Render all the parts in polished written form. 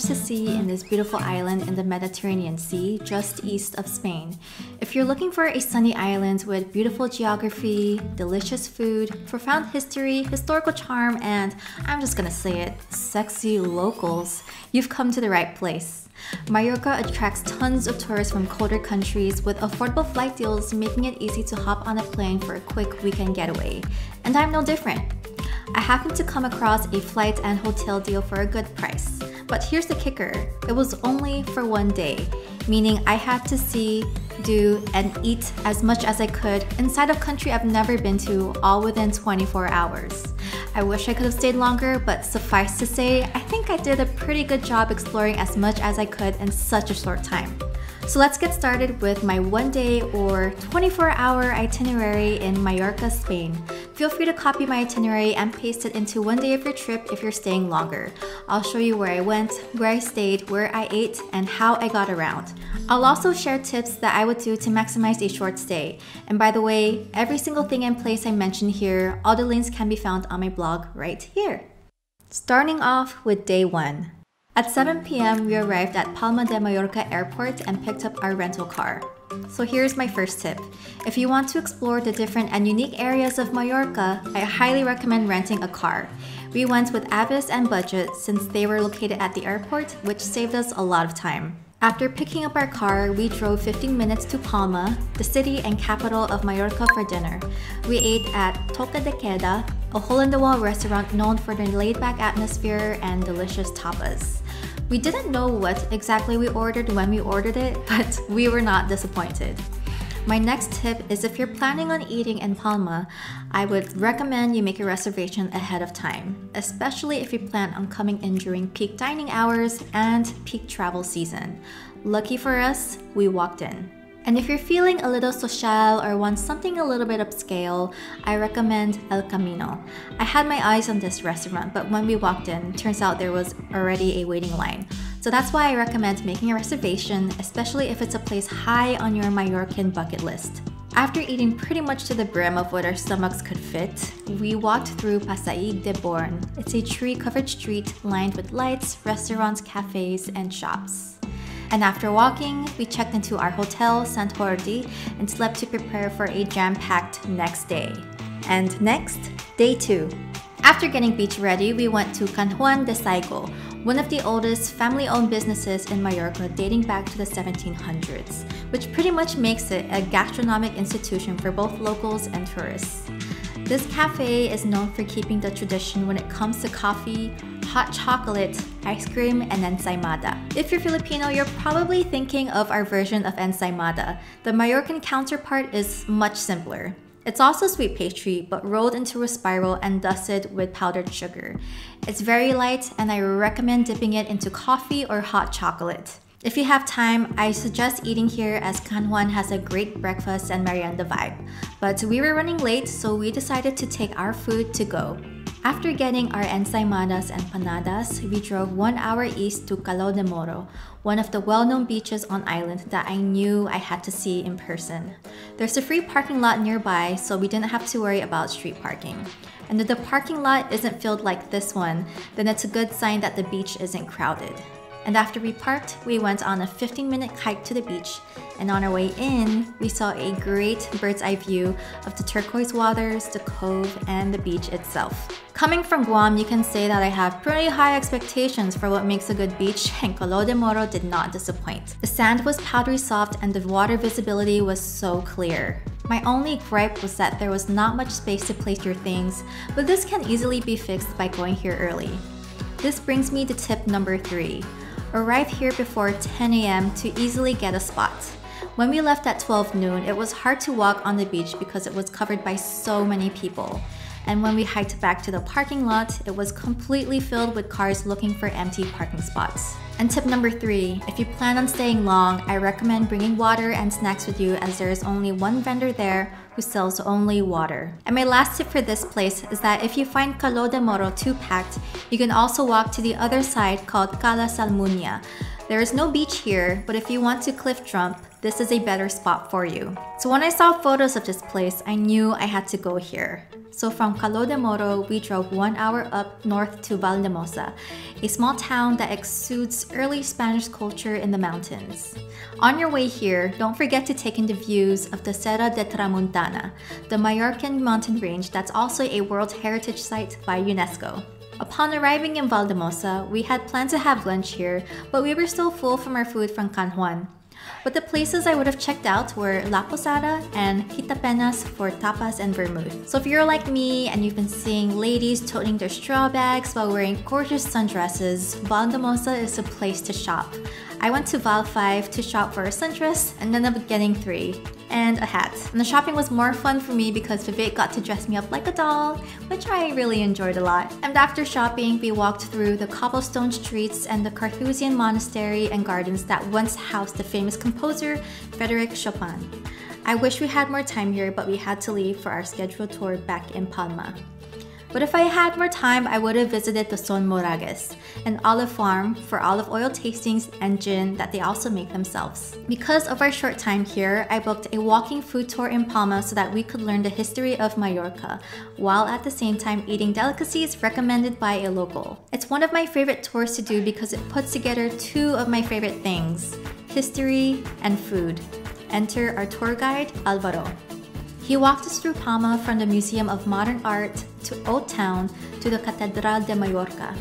to see in this beautiful island in the Mediterranean Sea, just east of Spain. If you're looking for a sunny island with beautiful geography, delicious food, profound history, historical charm, and I'm just gonna say it, sexy locals, you've come to the right place. Mallorca attracts tons of tourists from colder countries with affordable flight deals, making it easy to hop on a plane for a quick weekend getaway. And I'm no different. I happened to come across a flight and hotel deal for a good price. But here's the kicker, it was only for one day, meaning I had to see, do, and eat as much as I could inside a country I've never been to, all within 24 hours. I wish I could have stayed longer, but suffice to say, I think I did a pretty good job exploring as much as I could in such a short time. So let's get started with my one-day or 24-hour itinerary in Mallorca, Spain. Feel free to copy my itinerary and paste it into one day of your trip if you're staying longer. I'll show you where I went, where I stayed, where I ate, and how I got around. I'll also share tips that I would do to maximize a short stay. And by the way, every single thing and place I mention here, all the links can be found on my blog right here. Starting off with day 1. At 7 p.m., we arrived at Palma de Mallorca Airport and picked up our rental car. So here's my first tip. If you want to explore the different and unique areas of Mallorca, I highly recommend renting a car. We went with Avis and Budget since they were located at the airport, which saved us a lot of time. After picking up our car, we drove 15 minutes to Palma, the city and capital of Mallorca, for dinner. We ate at Toque de Queda, a hole-in-the-wall restaurant known for their laid-back atmosphere and delicious tapas. We didn't know what exactly we ordered when we ordered it, but we were not disappointed. My next tip is if you're planning on eating in Palma, I would recommend you make a reservation ahead of time, especially if you plan on coming in during peak dining hours and peak travel season. Lucky for us, we walked in. And if you're feeling a little social or want something a little bit upscale, I recommend El Camino. I had my eyes on this restaurant, but when we walked in, turns out there was already a waiting line. So that's why I recommend making a reservation, especially if it's a place high on your Mallorcan bucket list. After eating pretty much to the brim of what our stomachs could fit, we walked through Passeig de Born. It's a tree-covered street lined with lights, restaurants, cafes, and shops. And after walking, we checked into our hotel, Sant Jordi, and slept to prepare for a jam-packed next day. And next, day 2. After getting beach ready, we went to Can Juan de Saigo, one of the oldest family-owned businesses in Mallorca dating back to the 1700s, which pretty much makes it a gastronomic institution for both locals and tourists. This cafe is known for keeping the tradition when it comes to coffee, hot chocolate, ice cream, and ensaymada. If you're Filipino, you're probably thinking of our version of ensaymada. The Mallorcan counterpart is much simpler. It's also sweet pastry, but rolled into a spiral and dusted with powdered sugar. It's very light, and I recommend dipping it into coffee or hot chocolate. If you have time, I suggest eating here as Can Juan has a great breakfast and merienda vibe. But we were running late, so we decided to take our food to go. After getting our ensaimadas and panadas, we drove 1 hour east to Calo de Moro, one of the well-known beaches on island that I knew I had to see in person. There's a free parking lot nearby, so we didn't have to worry about street parking. And if the parking lot isn't filled like this one, then it's a good sign that the beach isn't crowded. And after we parked, we went on a 15-minute hike to the beach, and on our way in, we saw a great bird's eye view of the turquoise waters, the cove, and the beach itself. Coming from Guam, you can say that I have pretty high expectations for what makes a good beach, and Calo de Moro did not disappoint. The sand was powdery soft and the water visibility was so clear. My only gripe was that there was not much space to place your things, but this can easily be fixed by going here early. This brings me to tip number 3. Arrive here before 10 a.m. to easily get a spot. When we left at 12 noon, it was hard to walk on the beach because it was covered by so many people. And when we hiked back to the parking lot, it was completely filled with cars looking for empty parking spots. And tip number 3, if you plan on staying long, I recommend bringing water and snacks with you as there is only one vendor there who sells only water. And my last tip for this place is that if you find Calo de Moro too packed, you can also walk to the other side called Cala Salmunia. There is no beach here, but if you want to cliff jump, this is a better spot for you. So when I saw photos of this place, I knew I had to go here. So from Calo de Moro, we drove 1 hour up north to Valldemosa, a small town that exudes early Spanish culture in the mountains. On your way here, don't forget to take in the views of the Serra de Tramuntana, the Mallorcan mountain range that's also a World Heritage Site by UNESCO. Upon arriving in Valldemosa, we had planned to have lunch here, but we were still full from our food from Can Juan. But the places I would have checked out were La Posada and Quitapenas for tapas and vermouth. So if you're like me and you've been seeing ladies toting their straw bags while wearing gorgeous sundresses, Valldemosa is a place to shop. I went to Val 5 to shop for a sundress and ended up getting 3 and a hat. And the shopping was more fun for me because Vivek got to dress me up like a doll, which I really enjoyed a lot. And after shopping, we walked through the cobblestone streets and the Carthusian monastery and gardens that once housed the famous composer Frédéric Chopin. I wish we had more time here, but we had to leave for our scheduled tour back in Palma. But if I had more time, I would have visited the Son Moragues, an olive farm for olive oil tastings and gin that they also make themselves. Because of our short time here, I booked a walking food tour in Palma so that we could learn the history of Mallorca, while at the same time eating delicacies recommended by a local. It's one of my favorite tours to do because it puts together 2 of my favorite things, history and food. Enter our tour guide, Alvaro. He walked us through Palma from the Museum of Modern Art to Old Town to the Catedral de Mallorca,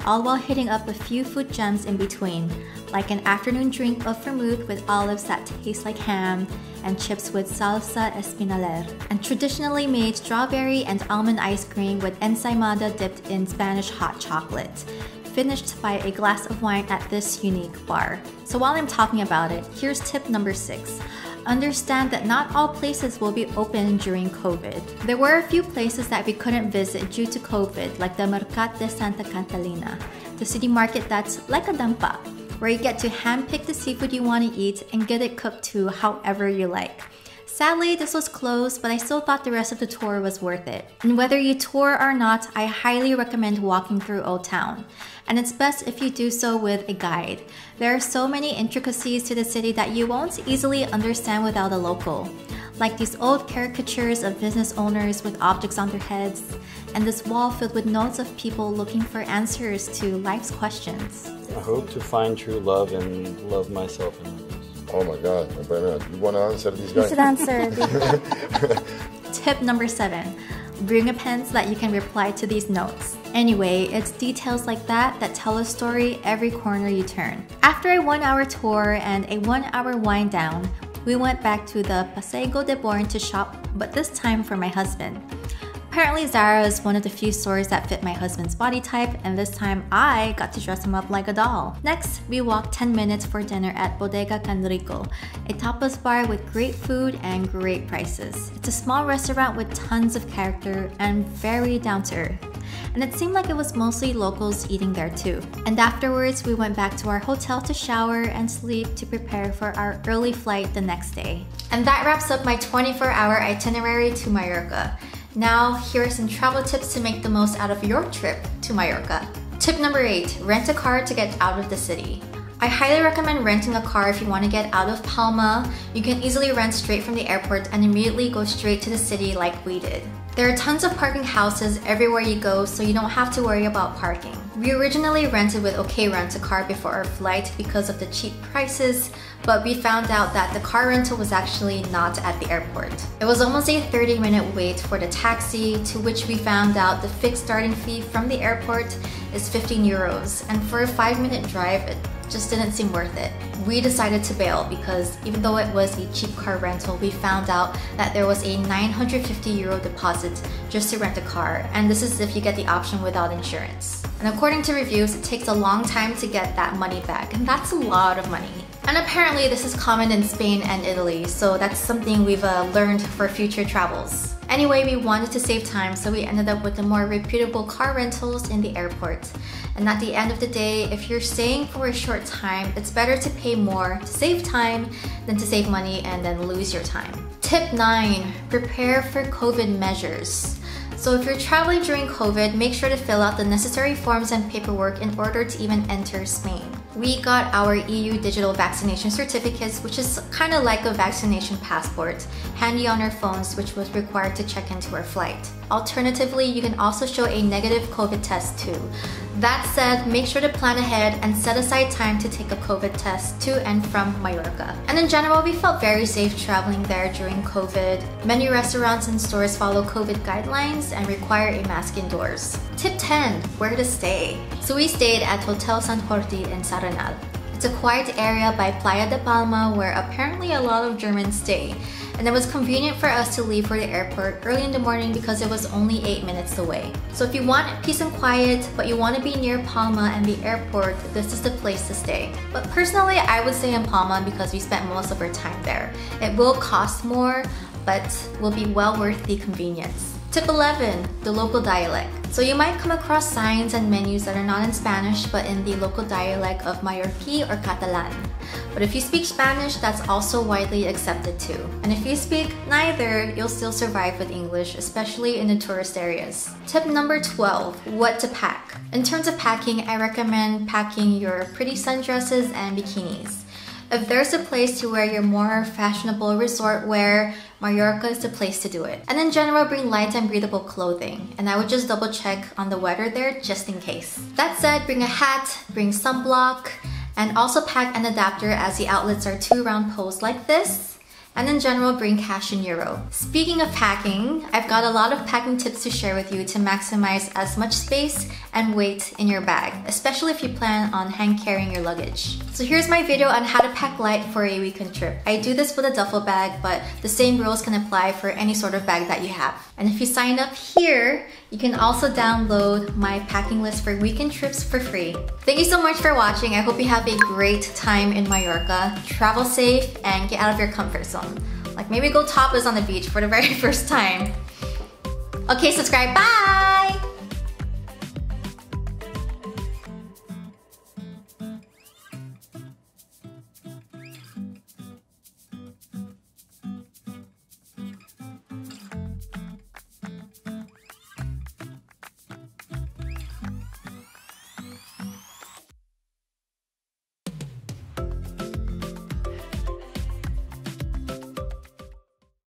all while hitting up a few food gems in between, like an afternoon drink of vermouth with olives that taste like ham and chips with salsa espinaler, and traditionally made strawberry and almond ice cream with ensaimada dipped in Spanish hot chocolate, finished by a glass of wine at this unique bar. So while I'm talking about it, here's tip number 6. Understand that not all places will be open during COVID. There were a few places that we couldn't visit due to COVID, like the Mercat de Santa Catalina, the city market that's like a dampa, where you get to handpick the seafood you want to eat and get it cooked to however you like. Sadly, this was closed, but I still thought the rest of the tour was worth it. And whether you tour or not, I highly recommend walking through Old Town. And it's best if you do so with a guide. There are so many intricacies to the city that you won't easily understand without a local. Like these old caricatures of business owners with objects on their heads, and this wall filled with notes of people looking for answers to life's questions. I hope to find true love and love myself in others. Oh my God, I better not. You want to answer these guys? You should answer. Tip number 7. Bring a pen so that you can reply to these notes. Anyway, it's details like that that tell a story every corner you turn. After a 1-hour tour and a 1-hour wind down, we went back to the Paseo de Born to shop, but this time for my husband. Apparently Zara is one of the few stores that fit my husband's body type, and this time I got to dress him up like a doll. Next, we walked 10 minutes for dinner at Bodega Canrico, a tapas bar with great food and great prices. It's a small restaurant with tons of character and very down to earth. And it seemed like it was mostly locals eating there too. And afterwards, we went back to our hotel to shower and sleep to prepare for our early flight the next day. And that wraps up my 24-hour itinerary to Mallorca. Now, here are some travel tips to make the most out of your trip to Mallorca. Tip number 8, rent a car to get out of the city. I highly recommend renting a car if you want to get out of Palma. You can easily rent straight from the airport and immediately go straight to the city like we did. There are tons of parking houses everywhere you go, so you don't have to worry about parking. We originally rented with OK Rent a Car before our flight because of the cheap prices, but we found out that the car rental was actually not at the airport. It was almost a 30-minute wait for the taxi, to which we found out the fixed starting fee from the airport is 15 euros, and for a 5-minute drive, it just didn't seem worth it. We decided to bail because even though it was a cheap car rental, we found out that there was a 950 euro deposit just to rent a car, and this is if you get the option without insurance. And according to reviews, it takes a long time to get that money back, and that's a lot of money. And apparently this is common in Spain and Italy, so that's something we've learned for future travels. Anyway, we wanted to save time, so we ended up with the more reputable car rentals in the airport. And at the end of the day, if you're staying for a short time, it's better to pay more to save time than to save money and then lose your time. Tip 9, prepare for COVID measures. So if you're traveling during COVID, make sure to fill out the necessary forms and paperwork in order to even enter Spain. We got our EU digital vaccination certificates, which is kind of like a vaccination passport, handy on our phones, which was required to check into our flight. Alternatively, you can also show a negative COVID test too. That said, make sure to plan ahead and set aside time to take a COVID test to and from Mallorca. And in general, we felt very safe traveling there during COVID. Many restaurants and stores follow COVID guidelines and require a mask indoors. Tip 10, where to stay. So we stayed at Hotel San Jordi in Saranal. It's a quiet area by Playa de Palma where apparently a lot of Germans stay. And it was convenient for us to leave for the airport early in the morning because it was only 8 minutes away. So if you want peace and quiet, but you want to be near Palma and the airport, this is the place to stay. But personally, I would stay in Palma because we spent most of our time there. It will cost more, but will be well worth the convenience. Tip 11, the local dialect. So you might come across signs and menus that are not in Spanish but in the local dialect of Mallorquí or Catalan. But if you speak Spanish, that's also widely accepted too. And if you speak neither, you'll still survive with English, especially in the tourist areas. Tip number 12, what to pack. In terms of packing, I recommend packing your pretty sundresses and bikinis. If there's a place to wear your more fashionable resort wear, Mallorca is the place to do it. And in general, bring light and breathable clothing. And I would just double check on the weather there just in case. That said, bring a hat, bring sunblock, and also pack an adapter as the outlets are 2 round poles like this. And in general, bring cash in euro. Speaking of packing, I've got a lot of packing tips to share with you to maximize as much space and weight in your bag, especially if you plan on hand carrying your luggage. So here's my video on how to pack light for a weekend trip. I do this with a duffel bag, but the same rules can apply for any sort of bag that you have. And if you sign up here, you can also download my packing list for weekend trips for free. Thank you so much for watching. I hope you have a great time in Mallorca. Travel safe and get out of your comfort zone. Like maybe go topless on the beach for the very first time. Okay, subscribe. Bye!